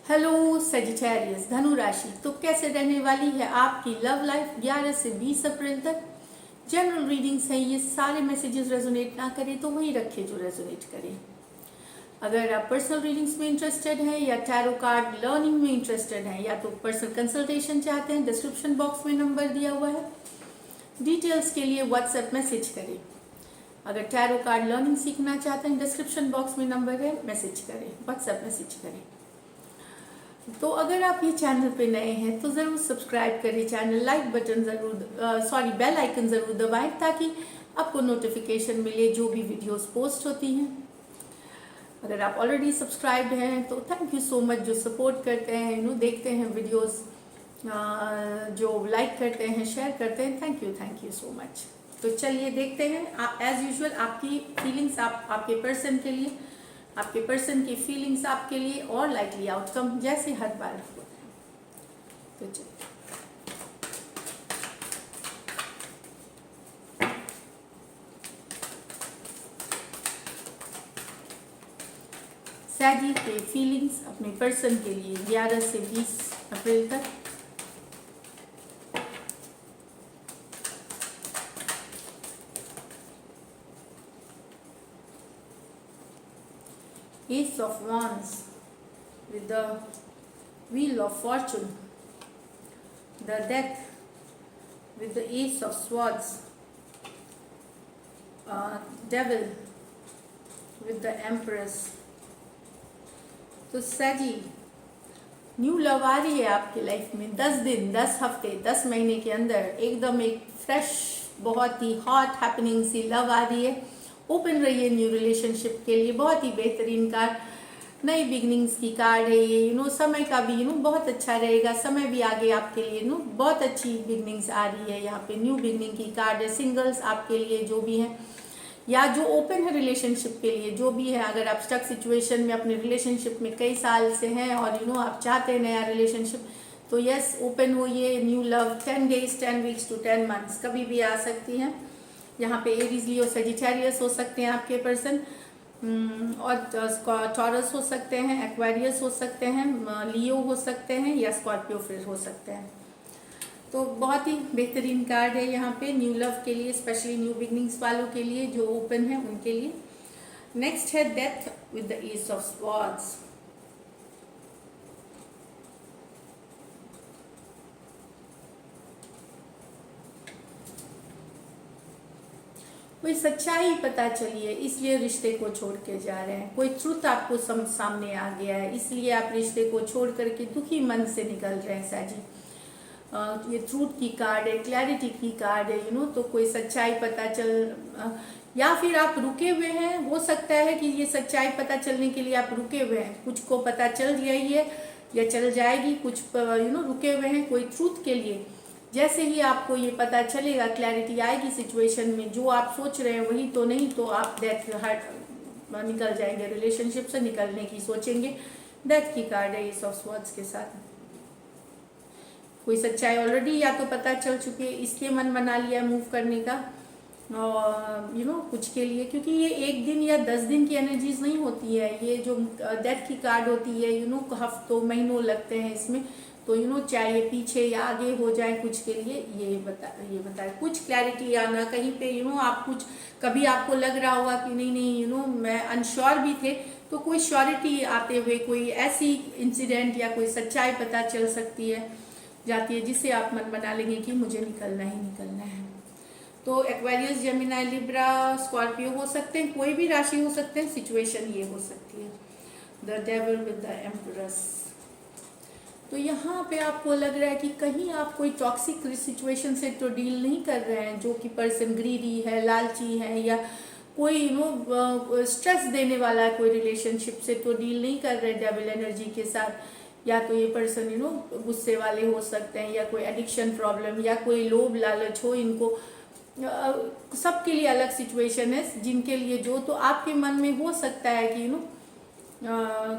Hello Sagittarius धनु राशि, तो कैसे रहने वाली है आपकी लव लाइफ 11 से 20 अप्रैल तक। जनरल रीडिंग्स हैं, ये सारे मैसेजेस रेजोनेट ना करें तो वही रखें जो रेजोनेट करें। अगर आप पर्सनल रीडिंग्स में इंटरेस्टेड हैं या टैरो कार्ड लर्निंग में इंटरेस्टेड हैं या तो पर्सनल कंसल्टेशन चाहते हैं, डिस्क्रिप्शन बॉक्स में नंबर दिया हुआ है, डिटेल्स के लिए व्हाट्सएप मैसेज करें। अगर टैरो कार्ड लर्निंग सीखना चाहते हैं, डिस्क्रिप्शन बॉक्स में नंबर है, मैसेज करें, व्हाट्सएप मैसेज करें। तो अगर आप ये चैनल पे नए हैं तो ज़रूर सब्सक्राइब करें चैनल, लाइक बटन ज़रूर बेल आइकन ज़रूर दबाएं ताकि आपको नोटिफिकेशन मिले जो भी वीडियोस पोस्ट होती हैं। अगर आप ऑलरेडी सब्सक्राइब्ड हैं तो थैंक यू सो मच, जो सपोर्ट करते हैं, देखते हैं वीडियोस, जो लाइक करते हैं, शेयर करते हैं, थैंक यू सो मच। तो चलिए देखते हैं एज यूजुअल आपकी फीलिंग्स, आपके पर्सन के लिए, आपके पर्सन की फीलिंग्स आपके लिए और लाइकली आउटकम जैसे हर बार होता है। तो चलिए सैजी के फीलिंग्स अपने पर्सन के लिए 11 से 20 अप्रैल तक। Ace of Wands with the Wheel of Fortune, the Death with the Ace of Swords, Devil with the Empress। तो सैजी, न्यू लव आ रही है आपकी लाइफ में 10 दिन, 10 हफ्ते, 10 महीने के अंदर एकदम एक फ्रेश, बहुत ही हॉट हैपनिंग सी लव आ रही है। ओपन रहिए न्यू रिलेशनशिप के लिए, बहुत ही बेहतरीन कार्ड, नई बिगनिंग्स की कार्ड है ये। समय का भी बहुत अच्छा रहेगा, समय भी आगे आपके लिए बहुत अच्छी बिगनिंग्स आ रही है। यहाँ पे न्यू बिगनिंग की कार्ड है। सिंगल्स आपके लिए जो भी हैं या जो ओपन है रिलेशनशिप के लिए जो भी है, अगर आप स्टक सिचुएशन में अपने रिलेशनशिप में कई साल से हैं और आप चाहते हैं नया रिलेशनशिप, तो यस ओपन होइए। New love 10 days 10 weeks to 10 months कभी भी आ सकती हैं। यहाँ पे एरीज, लियो, सेजिटेरियस हो सकते हैं आपके पर्सन, और टॉरस हो सकते हैं, एक्वेरियस हो सकते हैं, लियो हो सकते हैं या स्कॉर्पियो फिर हो सकते हैं। तो बहुत ही बेहतरीन कार्ड है यहाँ पे न्यू लव के लिए, स्पेशली न्यू बिगनिंग्स वालों के लिए जो ओपन है उनके लिए। नेक्स्ट है death with the S of swords. कोई सच्चाई पता चली है इसलिए रिश्ते को छोड़ के जा रहे हैं। कोई ट्रुथ आपको सामने आ गया है इसलिए आप रिश्ते को छोड़ करके दुखी मन से निकल रहे हैं साजी। ये ट्रूथ की कार्ड है, क्लैरिटी की कार्ड है तो कोई सच्चाई पता चल, या फिर आप रुके हुए हैं। हो सकता है कि ये सच्चाई पता चलने के लिए आप रुके हुए हैं, कुछ को पता चल रही है या चल जाएगी, कुछ रुके हुए हैं कोई ट्रूथ के लिए। जैसे ही आपको ये पता चलेगा, क्लैरिटी आएगी सिचुएशन में, जो आप सोच रहे हैं वही तो नहीं, तो आप डेथ हर्ट निकल जाएंगे, रिलेशनशिप से निकलने की सोचेंगे। डेथ की कार्ड है एस ऑफ स्वॉर्ड्स के साथ। कोई सच्चाई ऑलरेडी या तो पता चल चुकी है इसलिए मन बना लिया मूव करने का, और कुछ के लिए, क्योंकि ये 1 दिन या 10 दिन की एनर्जीज नहीं होती है। ये जो डेथ की कार्ड होती है हफ्तों महीनों लगते हैं इसमें। तो चाहे पीछे या आगे हो जाए कुछ के लिए, ये बताए कुछ क्लैरिटी आना कहीं पे। आप कुछ कभी आपको लग रहा होगा कि नहीं मैं अनश्योर भी थे, तो कोई श्योरिटी आते हुए कोई ऐसी इंसिडेंट या कोई सच्चाई पता चल सकती है जाती है जिससे आप मन बना लेंगे कि मुझे निकलना ही निकलना है। तो एक्वेरियस, जेमिनी, लिब्रा, स्कॉर्पियो हो सकते हैं, कोई भी राशि हो सकते हैं। सिचुएशन ये हो सकती है द डेविल विद द एम्परस। तो यहाँ पे आपको लग रहा है कि कहीं आप कोई टॉक्सिक सिचुएशन से तो डील नहीं कर रहे हैं, जो कि पर्सन ग्रीडी है, लालची है, या कोई स्ट्रेस देने वाला है, कोई रिलेशनशिप से तो डील नहीं कर रहे डेविल एनर्जी के साथ। या तो ये पर्सन गुस्से वाले हो सकते हैं, या कोई एडिक्शन प्रॉब्लम, या कोई लोभ लालच हो इनको। सबके लिए अलग सिचुएशन है, जिनके लिए जो तो आपके मन में हो सकता है कि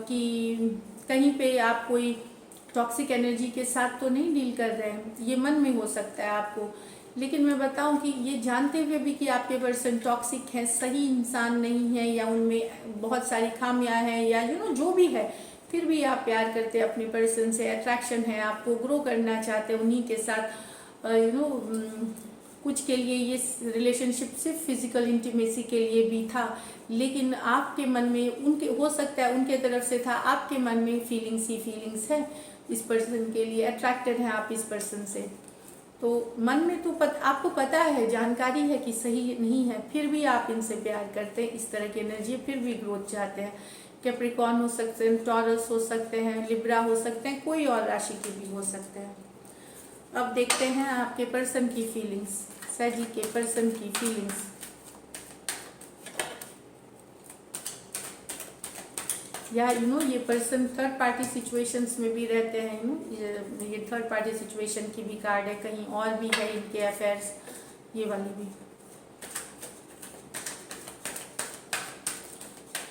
कि कहीं पे आप कोई टॉक्सिक एनर्जी के साथ तो नहीं डील कर रहे हैं, ये मन में हो सकता है आपको। लेकिन मैं बताऊं कि ये जानते हुए भी कि आपके पर्सन टॉक्सिक है, सही इंसान नहीं है, या उनमें बहुत सारी खामियां हैं, या जो भी है, फिर भी आप प्यार करते हैं अपने पर्सन से, अट्रैक्शन है, आपको ग्रो करना चाहते हैं उन्हीं के साथ। कुछ के लिए ये रिलेशनशिप सिर्फ फिजिकल इंटीमेसी के लिए भी था, लेकिन आपके मन में उनके, हो सकता है उनके तरफ से था, आपके मन में फीलिंग्स ही फीलिंग्स है इस पर्सन के लिए, अट्रैक्टेड हैं आप इस पर्सन से। तो मन में तो आपको पता है, जानकारी है कि सही नहीं है, फिर भी आप इनसे प्यार करते हैं। इस तरह की एनर्जी फिर भी ग्रोथ चाहते हैं। कैप्रिकॉर्न हो सकते हैं, टॉरस हो सकते हैं, लिब्रा हो सकते हैं, कोई और राशि के भी हो सकते हैं। अब देखते हैं आपके पर्सन की फीलिंग्स, सैजी के पर्सन की फीलिंग्स। या ये पर्सन थर्ड पार्टी सिचुएशंस में भी रहते हैं। ये थर्ड पार्टी सिचुएशन की भी कार्ड है, कहीं और भी है इनके अफेयर्स, ये वाली भी।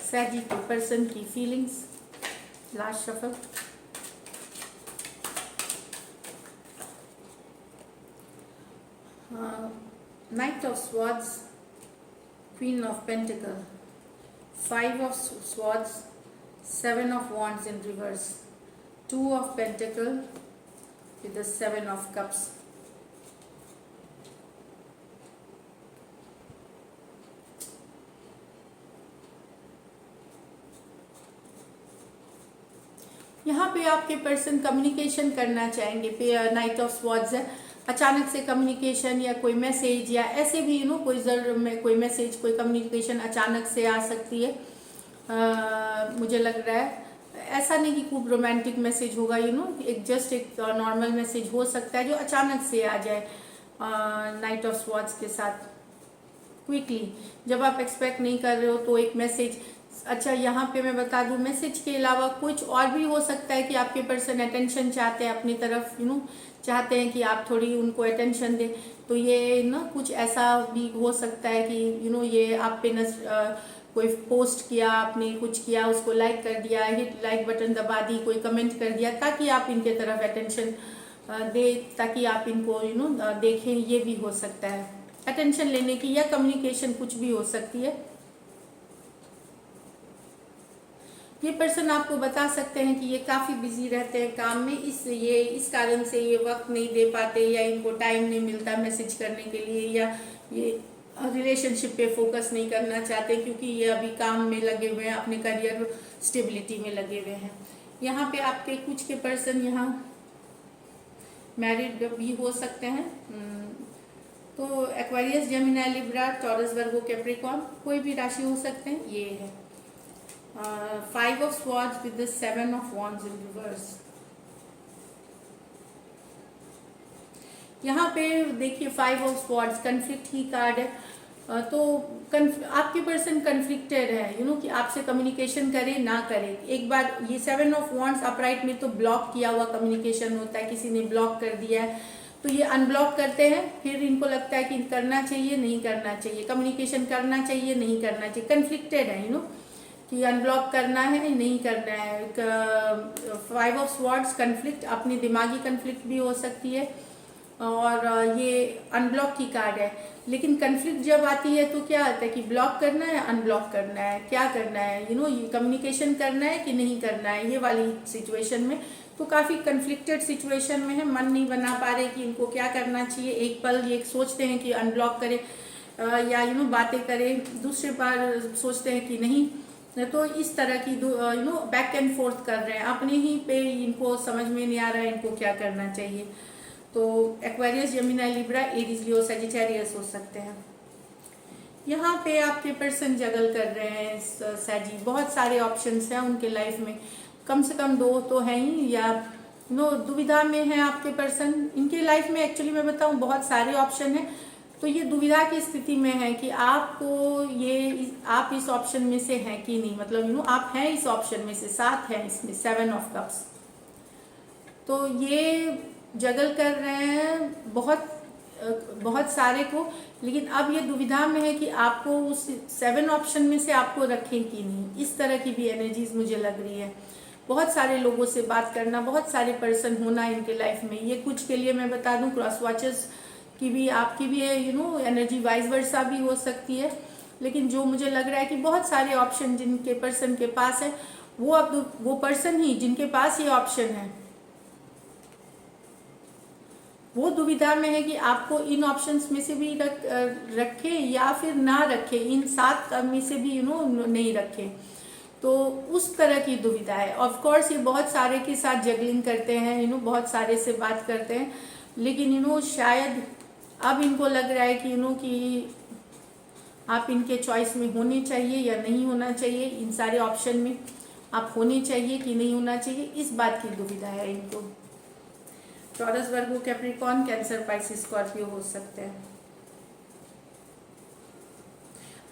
सैजी के पर्सन की feelings, last shuffle. Night of swords, queen of pentacle, 5 of swords, 7 of wands in reverse, 2 of pentacle with the 7 of cups. यहाँ पे आपके पर्सन कम्युनिकेशन करना चाहेंगे। नाइट ऑफ स्वॉर्ड्स है, अचानक से कम्युनिकेशन या कोई मैसेज या ऐसे भी कोई जरूर में कोई मैसेज, कोई कम्युनिकेशन अचानक से आ सकती है। मुझे लग रहा है ऐसा नहीं कि खूब रोमांटिक मैसेज होगा, एक जस्ट एक नॉर्मल मैसेज हो सकता है जो अचानक से आ जाए नाइट ऑफ स्वॉर्ड्स के साथ, क्विकली, जब आप एक्सपेक्ट नहीं कर रहे हो तो एक मैसेज। अच्छा, यहाँ पे मैं बता दूँ, मैसेज के अलावा कुछ और भी हो सकता है कि आपके पर्सन अटेंशन चाहते हैं अपनी तरफ, चाहते हैं कि आप थोड़ी उनको अटेंशन दें। तो ये कुछ ऐसा भी हो सकता है कि ये आप पे कोई पोस्ट किया आपने, कुछ किया, उसको लाइक कर दिया, हिट लाइक बटन दबा दी, कोई कमेंट कर दिया, ताकि आप इनके तरफ अटेंशन दे, ताकि आप इनको देखें। ये भी हो सकता है अटेंशन लेने की, या कम्युनिकेशन कुछ भी हो सकती है। ये पर्सन आपको बता सकते हैं कि ये काफ़ी बिजी रहते हैं काम में, इसलिए इस कारण से ये वक्त नहीं दे पाते, या इनको टाइम नहीं मिलता मैसेज करने के लिए, या ये रिलेशनशिप पे फोकस नहीं करना चाहते क्योंकि ये अभी काम में लगे हुए हैं, अपने करियर स्टेबिलिटी में लगे हुए हैं। यहाँ पे आपके कुछ के पर्सन यहाँ मैरिड भी हो सकते हैं। तो एक्वेरियस, जेमिनी, लिब्रा, टॉरस, वर्गो, कैप्रिकॉर्न, कोई भी राशि हो सकते हैं। ये है 5 of swords with the 7 of wands in reverse। यहाँ पे देखिए 5 of swords conflict he card है। तो आपके पर्सन कन्फ्लिक्टेड है, कि आपसे कम्युनिकेशन करे ना करे। एक बार ये 7 of wands अपराइट में तो ब्लॉक किया हुआ कम्युनिकेशन होता है, किसी ने ब्लॉक कर दिया है, तो ये अनब्लॉक करते हैं, फिर इनको लगता है कि करना चाहिए नहीं करना चाहिए, कम्युनिकेशन करना चाहिए नहीं करना चाहिए, कन्फ्लिक्टेड है कि अनब्लॉक करना है नहीं करना है। 5 of swords कन्फ्लिक्ट, अपनी दिमागी कन्फ्लिक्ट भी हो सकती है, और ये अनब्लॉक की कार्ड है। लेकिन कन्फ्लिक्ट जब आती है तो क्या आता है कि ब्लॉक करना है, अनब्लॉक करना है, क्या करना है, ये कम्युनिकेशन करना है कि नहीं करना है, ये वाली सिचुएशन में तो काफ़ी कन्फ्लिक्टेड सिचुएशन में है। मन नहीं बना पा रहे कि इनको क्या करना चाहिए। एक पल ये सोचते हैं कि अनब्लॉक करें या बातें करें, दूसरे बार सोचते हैं कि नहीं। तो इस तरह की बैक एंड फोर्थ कर रहे हैं, अपने ही पे इनको समझ में नहीं आ रहा है इनको क्या करना चाहिए। तो एक्वेरियस, जेमिनी, लिब्रा, एरीज, लियो, सजिटेरियस हो सकते हैं। यहाँ पे आपके पर्सन जगल कर रहे हैं सैजी, बहुत सारे ऑप्शंस हैं उनके लाइफ में, कम से कम 2 तो हैं ही, या दुविधा में है आपके पर्सन। इनके लाइफ में एक्चुअली मैं बताऊँ बहुत सारे ऑप्शन हैं, तो ये दुविधा की स्थिति में है कि आपको आप इस ऑप्शन में से हैं कि नहीं, मतलब आप हैं इस ऑप्शन में से, 7 हैं इसमें, 7 of cups। तो ये जगल कर रहे हैं बहुत सारे को, लेकिन अब ये दुविधा में है कि आपको उस 7 ऑप्शन में से आपको रखें कि नहीं। इस तरह की भी एनर्जीज मुझे लग रही है। बहुत सारे लोगों से बात करना, बहुत सारे पर्सन होना इनके लाइफ में। ये कुछ के लिए मैं बता दूं, क्रॉस वॉचर्स की भी, आपकी भी है, एनर्जी वाइस वर्सा भी हो सकती है। लेकिन जो मुझे लग रहा है कि बहुत सारे ऑप्शन जिनके पर्सन के पास है, वो अब वो पर्सन ही जिनके पास ये ऑप्शन है वो दुविधा में है कि आपको इन ऑप्शंस में से भी रखे या फिर ना रखे, इन 7 में से भी नहीं रखे। तो उस तरह की दुविधा है। ऑफ कोर्स ये बहुत सारे के साथ जगलिंग करते हैं, बहुत सारे से बात करते हैं, लेकिन शायद अब इनको लग रहा है कि आप इनके चॉइस में होने चाहिए या नहीं होना चाहिए, इन सारे ऑप्शन में आप होने चाहिए कि नहीं होना चाहिए, इस बात की दुविधा है इनको। टॉरस, वर्गो, कैप्रिकॉर्न, कैंसर, पाइसिस, स्कॉर्पियो हो सकते हैं।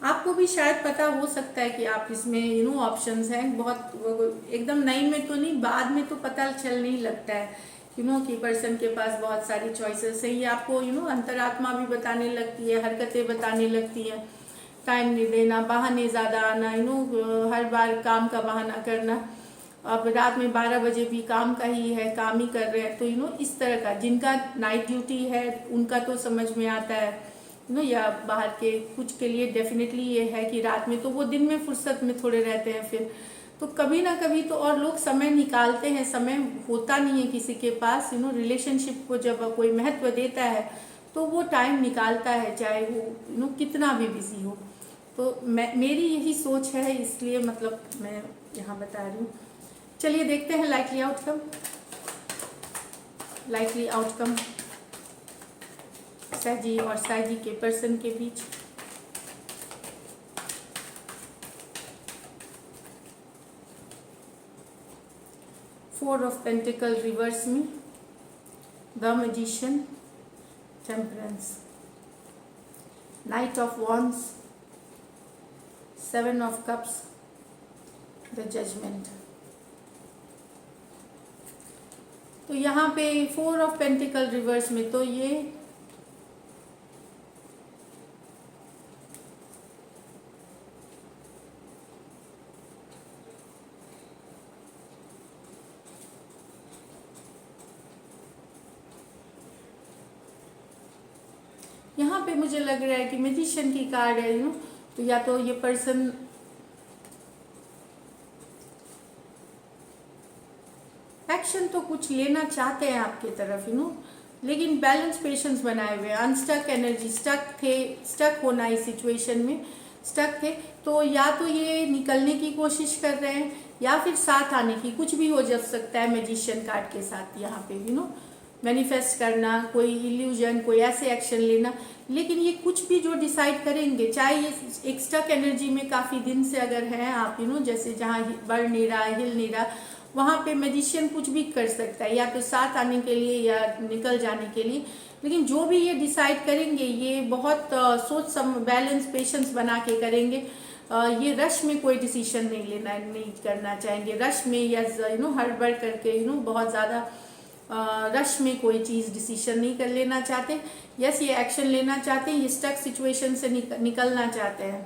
आपको भी शायद पता हो सकता है कि आप इसमें ऑप्शंस हैं, बहुत एकदम नई में तो नहीं, बाद में तो पता चलने ही लगता है कि पर्सन के पास बहुत सारी चॉइसेस है। ये आपको अंतरात्मा भी बताने लगती है, हरकतें बताने लगती हैं, टाइम नहीं देना, बहाने ज़्यादा आना, हर बार काम का बहाना करना, अब रात में 12 बजे भी काम का ही है, काम ही कर रहे हैं, तो इस तरह का। जिनका नाइट ड्यूटी है उनका तो समझ में आता है या बाहर के कुछ के लिए डेफिनेटली ये है कि रात में, तो वो दिन में फुर्सत में थोड़े रहते हैं फिर, तो कभी ना कभी तो और लोग समय निकालते हैं। समय होता नहीं है किसी के पास, रिलेशनशिप को जब कोई महत्व देता है तो वो टाइम निकालता है, चाहे वो कितना भी बिजी हो। तो मेरी यही सोच है, इसलिए मतलब मैं यहाँ बता रही हूँ। चलिए देखते हैं लाइकली आउटकम सहजी और साईजी के पर्सन के बीच। फोर ऑफ पेंटिकल रिवर्स में, the magician, temperance, knight of wands, 7 of cups, the judgement. तो यहाँ पे 4 ऑफ पेंटिकल रिवर्स में तो ये यहाँ पे मुझे लग रहा है कि मैजिशियन की कार्ड है, तो या तो ये पर्सन एक्शन तो कुछ लेना चाहते हैं आपकी तरफ, लेकिन बैलेंस पेशेंस बनाए हुए, अनस्टक एनर्जी, स्टक होना इस सिचुएशन में स्टक थे, तो या तो ये निकलने की कोशिश कर रहे हैं या फिर साथ आने की, कुछ भी हो जा सकता है मैजिशियन कार्ड के साथ। यहाँ पे मैनिफेस्ट करना, कोई इल्यूजन, कोई ऐसे एक्शन लेना, लेकिन ये कुछ भी जो डिसाइड करेंगे, चाहे ये एक स्टक एनर्जी में काफ़ी दिन से अगर हैं आप, जैसे जहाँ बढ़ नहीं रहा, हिल नहीं रहा, वहाँ पे मैजिशियन कुछ भी कर सकता है, या तो साथ आने के लिए या निकल जाने के लिए। लेकिन जो भी ये डिसाइड करेंगे ये बहुत सोच बैलेंस पेशेंस बना के करेंगे। ये रश में कोई डिसीजन नहीं करना चाहेंगे, रश में या हड़बड़ करके बहुत ज़्यादा रश में कोई चीज़ डिसीजन नहीं कर लेना चाहते। यस, ये एक्शन लेना चाहते हैं, ये स्टक सिचुएशन से निकलना चाहते हैं।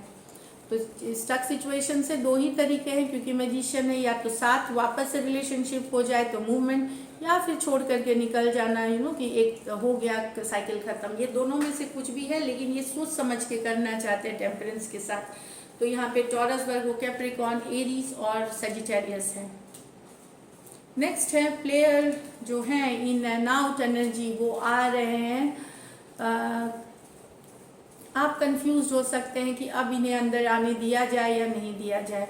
तो स्टक सिचुएशन से 2 ही तरीके हैं, क्योंकि मैजिशियन है, या तो साथ वापस से रिलेशनशिप हो जाए तो मूवमेंट, या फिर छोड़ करके निकल जाना, कि एक हो गया साइकिल खत्म। ये दोनों में से कुछ भी है, लेकिन ये सोच समझ के करना चाहते हैं टेम्परेंस के साथ। तो यहाँ पे टॉरस, वर्गो, कैप्रिकॉर्न, एरीज और सजिटेरियस है। नेक्स्ट है प्लेयर जो हैं इन एंड आउट एनर्जी, वो आ रहे हैं। आप कंफ्यूज हो सकते हैं कि अब इन्हें अंदर आने दिया जाए या नहीं दिया जाए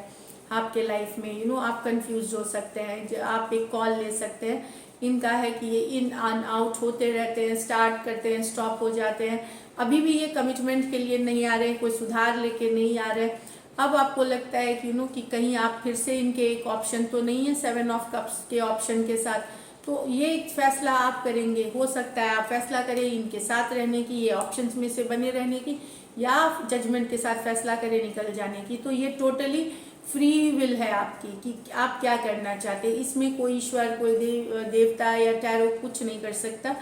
आपके लाइफ में, आप कंफ्यूज हो सकते हैं। आप एक कॉल ले सकते हैं, इनका है कि ये इन एंड आउट होते रहते हैं, स्टार्ट करते हैं, स्टॉप हो जाते हैं, अभी भी ये कमिटमेंट के लिए नहीं आ रहे, कोई सुधार लेके नहीं आ रहे। अब आपको लगता है कि कहीं आप फिर से इनके एक ऑप्शन तो नहीं है 7 ऑफ कप्स के ऑप्शन के साथ, तो ये एक फैसला आप करेंगे। हो सकता है आप फैसला करें इनके साथ रहने की, ये ऑप्शंस में से बने रहने की, या जजमेंट के साथ फैसला करें निकल जाने की। तो ये टोटली फ्री विल है आपकी कि आप क्या करना चाहते हैं। इसमें कोई ईश्वर, कोई देवता या टैरो कुछ नहीं कर सकता।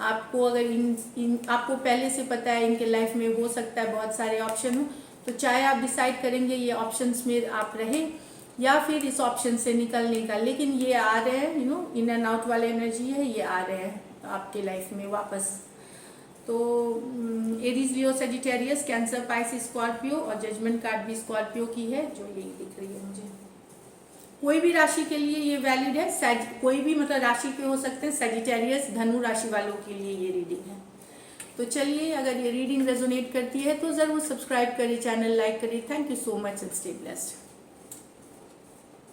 आपको अगर आपको पहले से पता है इनके लाइफ में हो सकता है बहुत सारे ऑप्शन हो, तो चाहे आप डिसाइड करेंगे ये ऑप्शंस में आप रहें या फिर इस ऑप्शन से निकलने का, लेकिन ये आ रहे हैं, इन एंड आउट वाले एनर्जी है, ये आ रहे हैं आपके लाइफ में वापस। तो एरीज, लियो, सजिटेरियस, कैंसर, पाइसिस, स्कॉर्पियो, और जजमेंट कार्ड भी स्कॉर्पियो की है जो यही दिख रही है मुझे। कोई भी राशि के लिए ये वैलिड है, कोई भी मतलब राशि के हो सकते हैं, सजिटेरियस धनु राशि वालों के लिए ये रीडिंग है। तो चलिए, अगर ये रीडिंग रेजोनेट करती है तो ज़रूर सब्सक्राइब करिए, चैनल लाइक करिए। Thank you so much and stay blessed.